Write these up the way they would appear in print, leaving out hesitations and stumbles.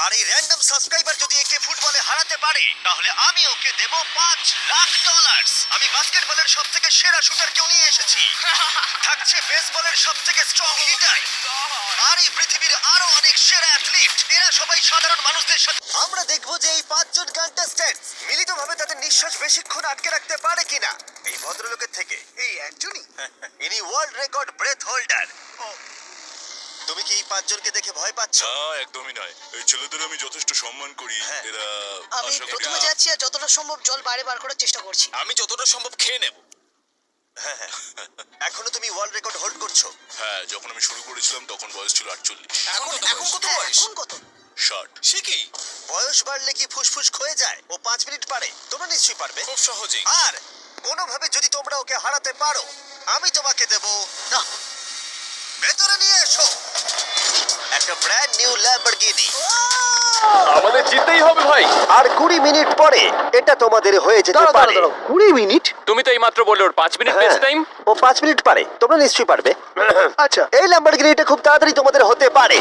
আর এই random subscriber যদি একে ফুটবলে হারাতে পারে তাহলে আমি ওকে দেব $5,00,000। আমি বাস্কেটবলের সব থেকে সেরা শুটারকেও নিয়ে এসেছি। থাকছে বেসবলের সব থেকে স্ট্রং হিটার আর এই পৃথিবীর আরো অনেক সেরা অ্যাথলিট। এরা সবাই সাধারণ মানুষদের সাথে। আমরা দেখবো যে এই 5 জন কন্টেস্ট্যান্ট মিলিতভাবে তাদের নিঃশ্বাস বেশিক্ষণ আটকে রাখতে পারে কিনা এই ভদ্রলোকের থেকে। এই অ্যান্টনি ইনি ওয়ার্ল্ড রেকর্ড ব্রেথ হোল্ডার। তুমি কি এই 5 জনকে দেখে ভয় পাচ্ছ? না, একদমই নয়। এই ছেলেদের আমি যথেষ্ট সম্মান করি। হ্যাঁ। এরা আমি আশা করি প্রথমে যাচ্ছি আর যতটা সম্ভব জল বাইরে বার করার চেষ্টা করছি। আমি যতটা সম্ভব খেয়ে নেব। এখনো তুমি ওয়ার্ল্ড রেকর্ড হোল্ড করছো? হ্যাঁ, যখন আমি শুরু করেছিলাম তখন বয়স ছিল 48। এখন কত হ্যাঁ, বয়স? এখন কত? 60। সে কি? বয়স বাড়লে কি ফুসফুস ক্ষয়ে যায়? ও 5 মিনিট পারে, তোমরা নিশ্চয়ই পারবে। খুব সহজেই। আর কোনোভাবে যদি তোমরা ওকে হারাতে পারো আমি তোমাকে দেব না। ভেতরে নিয়ে এসো একটা ব্র্যান্ড নিউ ল্যাম্বরগিনি। আমাদের জিততেই হবে ভাই। আর 20 মিনিট পরে এটা তোমাদের হয়ে যেতে পারে। 20 মিনিট? তুমি তো এইমাত্র বললে ওর 5 মিনিট বেস্ট টাইম। ও 5 মিনিট পারে, তোমরা নিশ্চয়ই পারবে। আচ্ছা, এই ল্যাম্বরগিনিটা খুব তাড়াতাড়ি তোমাদের হতে পারে।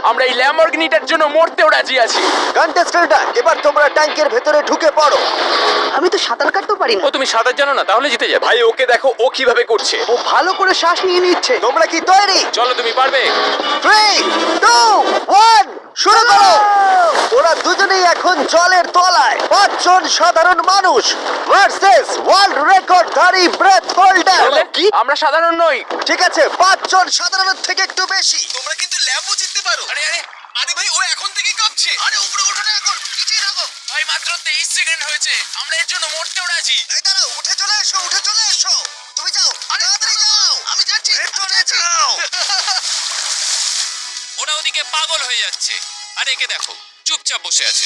আমরা এই ল্যাম্বরগিনিটার জন্য মরতেও রাজি আছি। কন্টেস্ট্যান্টরা এবার তোমরা ট্যাঙ্কের ভেতরে ঢুকে পড়ো। আমি তো সাঁতার কাটতেও পারি না। ও তুমি সাঁতার জানো না, তাহলে জিতে যাবে। ভাই ওকে দেখো ও কিভাবে করছে। ও ভালো করে শ্বাস নিয়ে নিচ্ছে। তোমরা কি তৈরি? চলো তুমি পারবে। 3, 2, 1 শুরু করো। ওরা দুজনেই এখন জলের তলায়। 5 জন সাধারণ মানুষ ভার্সেস ওয়ার্ল্ড রেকর্ডধারী ব্রেথ হোল্ডার। কি আমরা সাধারণ নই। ঠিক আছে, 5 জন সাধারণের থেকে একটু বেশি। তোমরা কিন্তু ল্যাম্বও জিততে পারো। আরে আরে আরে ভাই, ও এখন থেকেই কাঁপছে। আরে উপরে ওঠো না, এখন নিচেই রাখো। ভাই মাত্র 23 সেকেন্ড হয়েছে, আমরা এর জন্য মরতেও রাজি। এই দাঁড়াও, উঠে চলে এসো, উঠে চলে এসো। তুমি যাও, তাড়াতাড়ি যাও। আমি যাচ্ছি। ভেতরে যাও। ওরা ওদিকে পাগল হয়ে যাচ্ছে, আর একে দেখো চুপচাপ বসে আছে।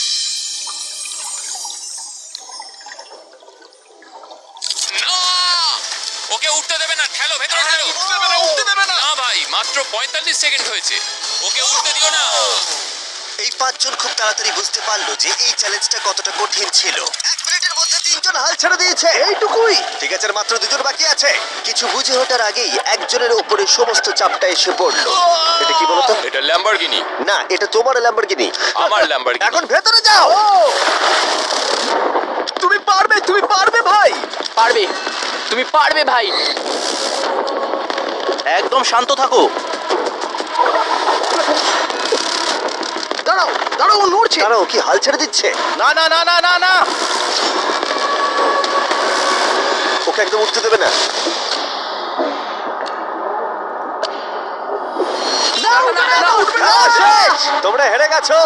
না, ওকে উঠতে দেবে না, ঠেলো ভেতরে ঠেলো। উঠতে দেবে না। না ভাই, মাত্র 45 সেকেন্ড হয়েছে, ওকে উঠতে দিও না। এই 5 জন খুব তাড়াতাড়ি বুঝতে পারলো যে এই চ্যালেঞ্জটা কতটা কঠিন ছিল। 1 মিনিটের মধ্যে 3 জন হাল ছেড়ে দিয়েছে। এইটুকুই? ঠিক আছে, আর মাত্র 2 জন বাকি আছে। কিছু বুঝে ওঠার আগেই একজনের উপরে সমস্ত চাপটা এসে পড়লো। এটা কি বলতো? এটা ল্যাম্বরগিনি। না, এটা তোমার ল্যাম্বরগিনি। আমার ল্যাম্বরগিনি। এখন ভেতরে যাও। তুমি পারবে, তুমি পারবে ভাই। পারবে, তুমি পারবে ভাই। একদম শান্ত থাকো। দাঁড়াও দাঁড়াও, ও নড়ছে। দাঁড়াও, কি হাল ছেড়ে দিচ্ছে? না না না না না না। ওকে একদম উঠতে দেবে না। শেষ! তোমরা হেরে গেছো।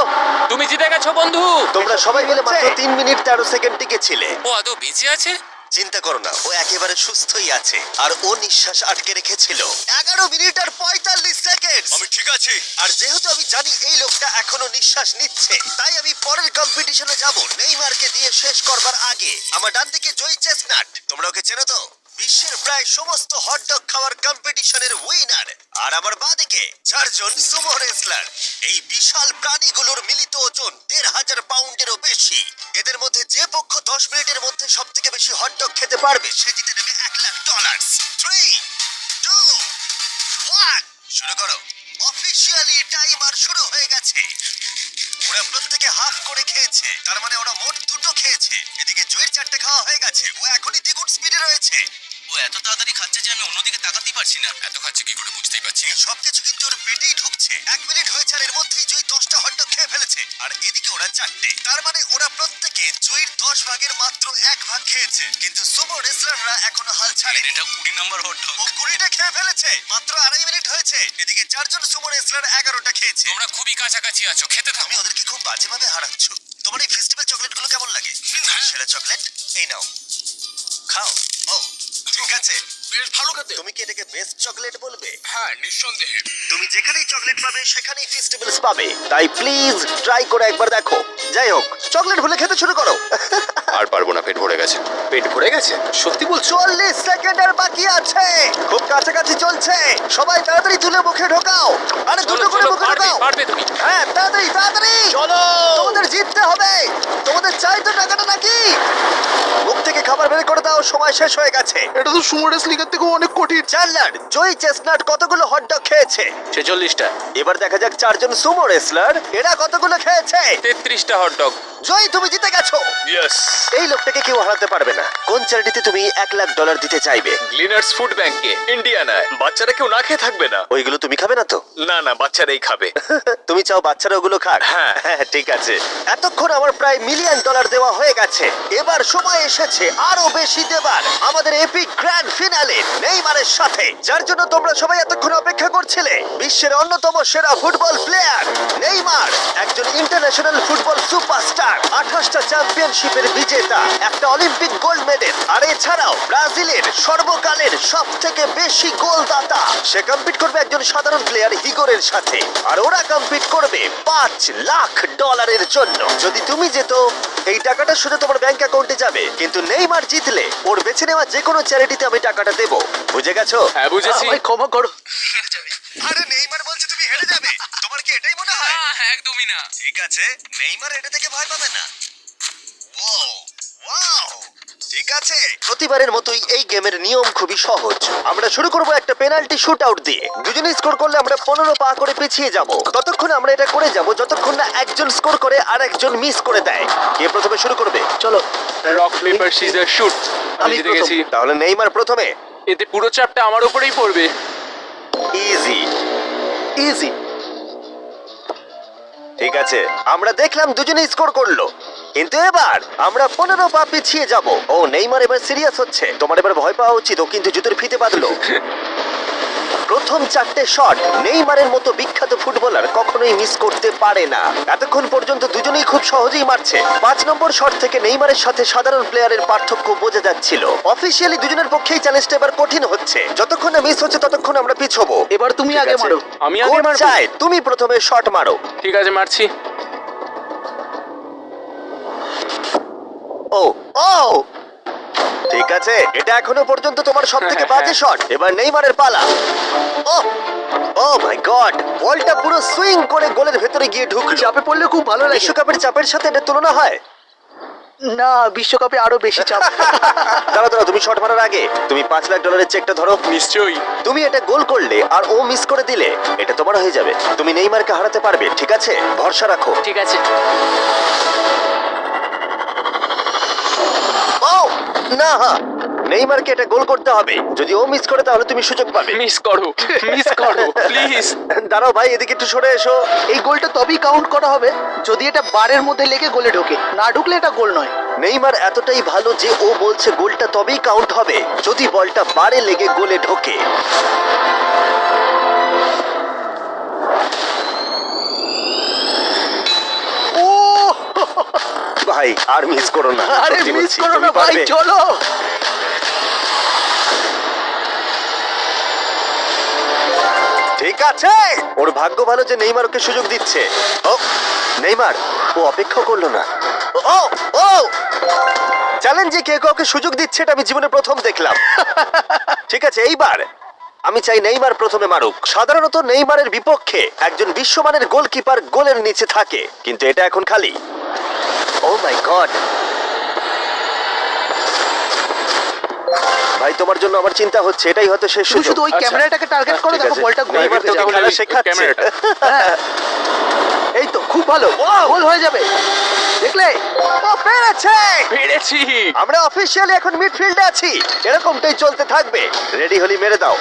তুমি জিতে গেছো বন্ধু। তোমরা সবাই মিলে মাত্র 3 মিনিট 13 সেকেন্ড টিকেছিলে। ও আদৌ বেঁচে আছে? চিন্তা করো না, ও একেবারে সুস্থই আছে। আর ও নিঃশ্বাস আটকে রেখেছিল 11 মিনিট আর 45 সেকেন্ড। আমি ঠিক আছি। আর যেহেতু আমি জানি এই লোকটা এখনো নিঃশ্বাস নিচ্ছে, তাই আমি পরের কম্পিটিশনে যাব নেইমারকে দিয়ে শেষ করবার আগে। আমার ডান দিকে জয়ী চেস্টনাট, তোমরা ওকে চেনো তো? বিশ্বের প্রায় সমস্ত হটডগ খাওয়ার কম্পিটিশনের উইনার। আর আমার বাঁদিকে 4 জন সুমো রেসলার। এই বিশাল প্রাণীগুলোর মিলিত ওজন 1,500 পাউন্ডেরও বেশি। এদের মধ্যে যে পক্ষ 10 মিনিটের মধ্যে সব থেকে বেশি হটডগ খেতে পারবে সে জিতে নেবে $1,00,000। 3, 2, 1 শুরু করো। অফিসিয়ালি টাইমার শুরু হয়ে গেছে। ওরা প্রত্যেকে হাফ করে খেয়েছে, তার মানে ওরা মোট 2টো খেয়েছে। এদিকে জয়ের 4টে খাওয়া হয়ে গেছে, ও এখনই দ্বিগুণ স্পিডে রয়েছে। ও এত তাড়াতাড়ি খাচ্ছে যে আমি অন্যদিকে তাকাতেই পারছি না। এত খাচ্ছে কি করে বুঝতেই পারছি না। সবকিছু কিন্তু ওর পেটেই ঢুকছে। 1 মিনিট হয়েছে আর এর মধ্যেই জয় 10টা হটডগ খেয়ে ফেলেছে। আর এদিকে ওরা 4টে, তার মানে ওরা প্রত্যেকে জয়ের 10 ভাগের মাত্র 1 ভাগ খেয়েছে। কিন্তু সুমো রেসলাররা এখনো হাল ছাড়েনি। এটা 20 নম্বর হটডগ। ও 20টা খেয়ে ফেলেছে, মাত্র 2.5 মিনিট হয়েছে। এদিকে 4 জন সুমো রেসলার 11টা খেয়েছে। তোমরা খুবই কাছাকাছি আছো, খেতে থাকো। তুমি ওদেরকে খুব বাজেভাবে হারাচ্ছ। তোমার এই ফেস্টিভ্যাল চকলেটগুলো কেমন লাগে? সেরা চকলেট, এই নাও, খাও। ও ঠিক আছে, বেশ ভালো খেতে। তুমি কি এটাকে বেস্ট চকলেট বলবে? হ্যাঁ, নিঃসন্দেহে। তুমি যেখানেই চকলেট পাবে সেখানেই ফেস্টিভ্যালস পাবে, তাই প্লিজ ট্রাই করে একবার দেখো। যাই হোক, চকলেট ভুলে খেতে শুরু করো। আর পারবো না, পেট ভরে গেছে। পেট ভরে গেছে? সত্যি বলছো? 40 সেকেন্ড আর বাকি আছে, খুব কাছাকাছি চলছে। সবাই তাড়াতাড়ি তুলে মুখে ঢোকাও। আরে দুটো করে মুখে ঢোকাও। পারবে তুমি। হ্যাঁ, তাড়াতাড়ি তাড়াতাড়ি চলো। তোমাদের জিততে হবে। তোমাদের চাই তো টাকাটা নাকি? মুখ থেকে খাবার বের করে দাও, দাও, সময় শেষ হয়ে গেছে। এটা তো সুমো রেসলিংয়ের থেকেও অনেক কঠিন। চ্যান্ডলার, জয়ী চেস্টনাট কতগুলো হটডগ খেয়েছে? 46টা। এবার দেখা যাক চারজন সুমো রেসলার এরা কতগুলো খেয়েছে। 33টা হটডগ। জয়ী, তুমি জিতে গেছো। ইয়েস। এই লোকটাকে কেউ হারাতে পারবে না। কোন চ্যারিটিতে তুমি $1,00,000 দিতে চাইবে? গ্লিনার্স ফুড ব্যাংকে, ইন্ডিয়ানায়। বাচ্চারা কেউ না খেয়ে থাকবে না। ওইগুলো তুমি খাবে না তো? না না, বাচ্চারাই খাবে। তুমি চাও বাচ্চারা ওগুলো খাক? হ্যাঁ। ঠিক আছে। এতক্ষণ আমার প্রায় $1 মিলিয়ন দেওয়া হয়ে গেছে। এবার সময় এসেছে আরো বেশি দেবার, আমাদের এপিক গ্র্যান্ড ফিনালে নেইমারের সাথে, যার জন্য তোমরা সবাই এতক্ষণ অপেক্ষা করছিলে। বিশ্বের অন্যতম সেরা ফুটবল প্লেয়ার নেইমার, একজন ইন্টারন্যাশনাল ফুটবল সুপারস্টার, 28টা চ্যাম্পিয়নশিপের বিজেতা, একটা অলিম্পিক গোল্ড মেডেল, আর এছাড়াও ব্রাজিলের সর্বকালের সব থেকে বেশি গোলদাতা। সে কম্পিট করবে একজন সাধারণ প্লেয়ার হিগোরের সাথে, আর ওরা কম্পিট করবে $5,00,000 জন্য। যদি তুমি যেত, এই টাকাটা শুধু তোমার ব্যাংক অ্যাকাউন্টে যাবে, কিন্তু নেইমার জিতলে ওর বেছে নেওয়া যে কোনো চ্যারিটিতে আমি টাকাটা দেবো। বুঝে গেছো? হ্যাঁ, বুঝেছি। আমায় ক্ষমা করো। আরে নেইমার বলছে তুমি হেরে যাবে। তোমার কি এটাই মনে হয়? একদমই না। ঠিক আছে, নেইমার এটা থেকে ভয় পাবে না। ওয়াও, ওয়াও, ঠিক আছে। প্রতিবারের মতোই এই গেমের নিয়ম খুবই সহজ। আমরা শুরু করব একটা পেনাল্টি শুট আউট দিয়ে। দুজনে স্কোর করলে আমরা 15 পা করে পিছিয়ে যাব। ততক্ষণ আমরা এটা করে যাব যতক্ষণ না একজন স্কোর করে আর একজন মিস করে দেয়। কে প্রথমে শুরু করবে? চলো। Rock paper scissor shoot. আমি জিতে গেছি। তাহলে নেইমার প্রথমে। এতে পুরো চাপটা আমার উপরেই পড়বে। Easy easy. ঠিক আছে, আমরা দেখলাম দুজনেই স্কোর করলো, কিন্তু এবার আমরা 15 পা পিছিয়ে যাব। ও নেইমার এবার সিরিয়াস হচ্ছে। তোমার এবার ভয় পাওয়া উচিত, ও কিন্তু জুতোর ফিতে বাঁধলো। প্রথম 4টে শট নেইমারের মতো বিখ্যাত ফুটবলার কখনোই মিস করতে পারে না। এতক্ষণ পর্যন্ত দুজনেই খুব সহজেই মারছে। 5 নম্বর শট থেকে নেইমারের সাথে সাধারণ প্লেয়ারের পার্থক্য বোঝা যাচ্ছিল। অফিসিয়ালি দুজনের পক্ষেই চ্যালেঞ্জটা এবার কঠিন হচ্ছে। যতক্ষণ না মিস হচ্ছে ততক্ষণ আমরা পিছবো। এবার তুমি ঠিক আগে আছে। মারো। আমি আগে কোচ মারবো? চায় তুমি প্রথমে শট মারো। ঠিক আছে, মারছি। ও ও ঠিক আছে, এটা এখনো পর্যন্ত তোমার সবথেকে বাজে শট। এবার নেইমারের পালা। ও ও মাই গড, বলটা পুরো সুইং করে গোলের ভেতরে গিয়ে ঢুকলো। চাপে পড়লে খুব ভালো লাগে। বিশ্বকাপের চাপের সাথে এটা তুলনা হয়? না, বিশ্বকাপে আরো বেশি চাপ। দাঁড়াও, তুমি শট মারার আগে তুমি $5,00,000 চেকটা ধরো। নিশ্চয়ই। তুমি এটা গোল করলে আর ও মিস করে দিলে এটা তোমার হয়ে যাবে। তুমি নেইমারকে হারাতে পারবে, ঠিক আছে? ভরসা রাখো। ঠিক আছে। ও না, নেইমারকে এটা গোল করতে হবে। যদি ও মিস করে তাহলে তুমি সুযোগ পাবে। মিস করো, মিস করো প্লিজ। দাঁড়াও ভাই, এদিকে একটু সরে এসো। এই গোলটা তবেই কাউন্ট করা হবে যদি এটা বারের মধ্যে লেগে গোলে ঢোকে। না ঢুকলে এটা গোল নয়। নেইমার এতটাই ভালো যে ও বলছে গোলটা তবেই কাউন্ট হবে যদি বলটা বারে লেগে গোলে ঢোকে। ও ভাই আর মিস করো না। আরে সত্যি মিস বলছি, করো তুমি না ভাই, পারবে। চলো। ঠিক আছে, ওর ভাগ্য ভালো যে নেইমার ওকে সুযোগ দিচ্ছে। ও নেইমার, ও অপেক্ষা করলো না। ও ও চ্যালেঞ্জে কে কাউকে সুযোগ দিচ্ছে এটা আমি জীবনে প্রথম দেখলাম। ঠিক আছে, এইবার আমি চাই নেইমার প্রথমে মারুক। সাধারণত নেইমারের বিপক্ষে একজন বিশ্বমানের গোলকিপার গোলের নিচে থাকে, কিন্তু এটা এখন খালি। ও মাই গড, ভাই তোমার জন্য আমার চিন্তা হচ্ছে। এটাই হয়তো শেষ তুমি সুযোগ। শুধু ওই আচ্ছা। ক্যামেরাটাকে টার্গেট করো, ঠিক দেখো আছে। বলটা গোলে নেইমার ঢুকে তোকে যাবে। খেলা শেখাচ্ছে। ক্যামেরাটা। হ্যাঁ। এই তো খুব ভালো, গোল হয়ে যাবে। দেখলে? ও পেরেছে! পেরেছি। আমরা অফিসিয়ালি এখন মিডফিল্ডে আছি। এরকমটাই চলতে থাকবে। রেডি হলি মেরে দাও।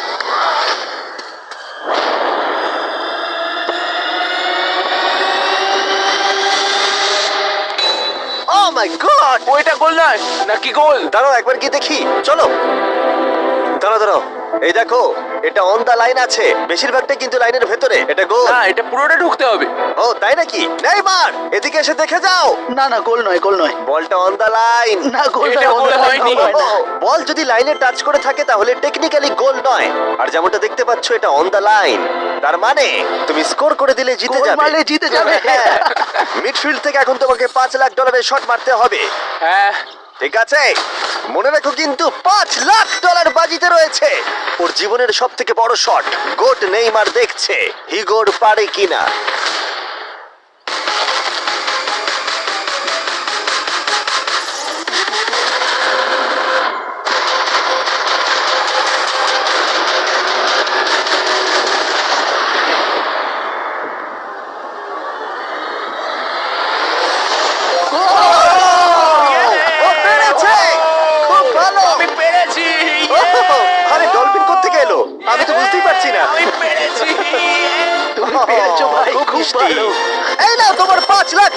ও মাই গড! ওইটা গোল নয় নাকি গোল? দাঁড়াও একবার কি দেখি, চলো। দাঁড়াও, এই দেখো, এটা অন দা লাইন আছে। বেশিরভাগটা কিন্তু লাইনের ভেতরে। এটা গোল। না, এটা পুরোটা ঢুকতে হবে। ও তাই নাকি? নেইমার, এদিকে এসে দেখে যাও। না না, গোল নয়, গোল নয়। বলটা অন দা লাইন। না, গোল এটা নয়, গোল গোল হয়নি। হয় না। বল যদি লাইনে টাচ করে থাকে তাহলে টেকনিক্যালি গোল নয়। আর যেমনটা দেখতে পাচ্ছ এটা অন দা লাইন, তার মানে তুমি স্কোর করে দিলে জিতে গোল যাবে। মারলে জিতে যাবে। হ্যাঁ। মিডফিল্ড থেকে এখন তোমাকে $5,00,000 শট মারতে হবে। হ্যাঁ। ঠিক আছে, মনে রাখো কিন্তু $5,00,000 বাজিতে রয়েছে। ওর জীবনের সব থেকে বড় শট। গোট নেইমার দেখছে হিগোর পারে কিনা। ও পেরেছে! খুব ভালো! আমি পেরেছি আরে ডলফিন কোত্থেকে এলো? আমি তো বুঝতেই পারছি না। আমি পেরেছি তুমি পেরেছো ভাই, খুব খুব মিষ্টি। ভালো। এই নাও তোমার $5,00,000